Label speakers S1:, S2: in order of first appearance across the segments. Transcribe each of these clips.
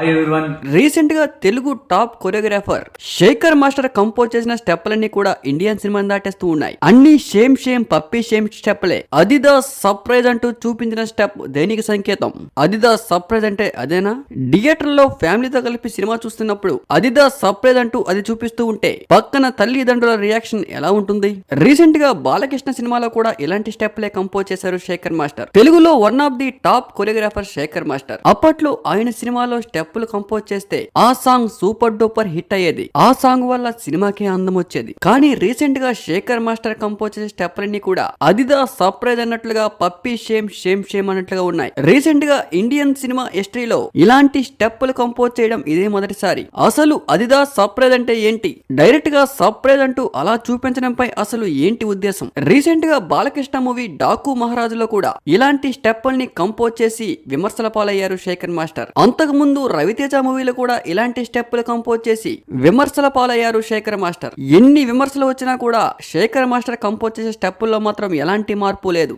S1: Hi everyone.
S2: Recent గా Telugu top choreographer Shekhar master compose చేసిన స్టెప్లన్నీ కూడా ఇండియన్ సినిమాని దాటేస్తూ ఉన్నాయి. అన్ని సేమ్ పప్పీ సేమ్ స్టెప్లే. అదిదాస్ సర్ప్రైజ్ అంటూ చూపించిన స్టెప్ దేనికి సంకేతం? అదిదాస్ సర్ప్రైజ్ అంటే అదేనా? థియేటర్ లో ఫ్యామిలీతో కలిపి సినిమా చూస్తున్నప్పుడు అదిదాస్ సర్ప్రైజ్ అంటూ అది చూపిస్తూ ఉంటే పక్కన తల్లిదండ్రుల రియాక్షన్ ఎలా ఉంటుంది? రీసెంట్ గా బాలకృష్ణ సినిమాలో కూడా ఇలాంటి స్టెప్లే కంపోజ్ చేశారు శేఖర్ మాస్టర్. తెలుగులో one of the top choreographer Shekhar master. అప్పట్లో ఆయన సినిమాలో స్టెప్పులు కంపోజ్ చేస్తే ఆ సాంగ్ సూపర్ డూపర్ హిట్ అయ్యేది. ఆ సాంగ్ వల్ల సినిమాకే అందం వచ్చేది. కానీ రీసెంట్ గా శేఖర్ మాస్టర్ కంపోజ్ చేసే స్టెప్లన్నీ కూడా అదిదాస్ సర్ప్రైజ్ అన్నట్లుగా పప్పీ సేమ్ అన్నట్లుగా ఉన్నాయి. రీసెంట్ గా ఇండియన్ సినిమా హిస్టరీలో ఇలాంటి స్టెప్పులు కంపోజ్ చేయడం ఇదే మొదటిసారి. అసలు అదిదాస్ సర్ప్రైజ్ అంటే ఏంటి? డైరెక్ట్ గా సర్ప్రైజ్ అంటూ అలా చూపించడంపై అసలు ఏంటి ఉద్దేశం? రీసెంట్ గా బాలకృష్ణ మూవీ డాకు మహారాజులో కూడా ఇలాంటి స్టెప్పుల్ని కంపోజ్ చేసి విమర్శల పాలయ్యారు శేఖర్ మాస్టర్. అంతకు ముందు రవితేజ మూవీలో కూడా ఇలాంటి స్టెప్పులు కంపోజ్ చేసి విమర్శల పాలయ్యారు శేఖర్ మాస్టర్. ఎన్ని విమర్శలు వచ్చినా కూడా శేఖర్ మాస్టర్ కంపోజ్ చేసే స్టెప్పుల్లో మాత్రం ఎలాంటి మార్పు లేదు.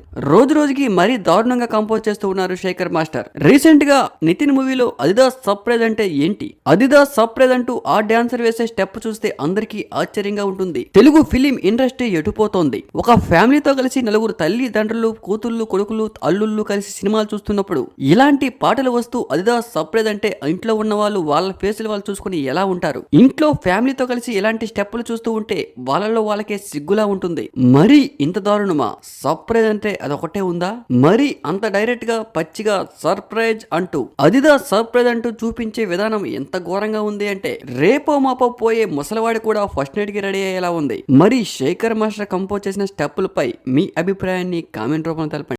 S2: రోజుకి మరీ దారుణంగా కంపోజ్ చేస్తూ ఉన్నారు శేఖర్ మాస్టర్. రీసెంట్ గా నితిన్ మూవీలో అదిదాస్ సర్ప్రైజ్ అంటే ఏంటి? అదిదాస్ సర్ప్రైజ్ అంటూ ఆ డాన్సర్ వేసే స్టెప్ చూస్తే అందరికీ ఆశ్చర్యంగా ఉంటుంది. తెలుగు ఫిలిం ఇండస్ట్రీ ఎటుపోతోంది? ఒక ఫ్యామిలీతో కలిసి నలుగురు తల్లిదండ్రులు, కూతుళ్ళు, కొడుకులు, అల్లుళ్ళు కలిసి సినిమాలు చూస్తున్నప్పుడు ఇలాంటి పాటలు వస్తూ అదిదాస్ సర్ప్రైజ్ అంటే ఇంట్లో ఉన్న వాళ్ళు వాళ్ళ ఫేసులు వాళ్ళు చూసుకుని ఎలా ఉంటారు? ఇంట్లో ఫ్యామిలీతో కలిసి ఇలాంటి స్టెప్పులు చూస్తూ ఉంటే వాళ్ళలో వాళ్ళకే సిగ్గులా ఉంటుంది. మరి ఇంత దారుణమా? సర్ప్రైజ్ అంటే అదొకటే ఉందా? మరి అంత డైరెక్ట్ గా పచ్చిగా సర్ప్రైజ్ అంటూ అదిదాస్ సర్ప్రైజ్ అంటూ చూపించే విధానం ఎంత ఘోరంగా ఉంది అంటే రేపో మాపో పోయే ముసలివాడి కూడా ఫస్ట్ నైట్ కి రెడీ అయ్యేలా ఉంది. మరి శేఖర్ మాస్టర్ కంపోజ్ చేసిన స్టెప్పులపై మీ అభిప్రాయాన్ని కామెంట్ రూపంలో తెలపండి.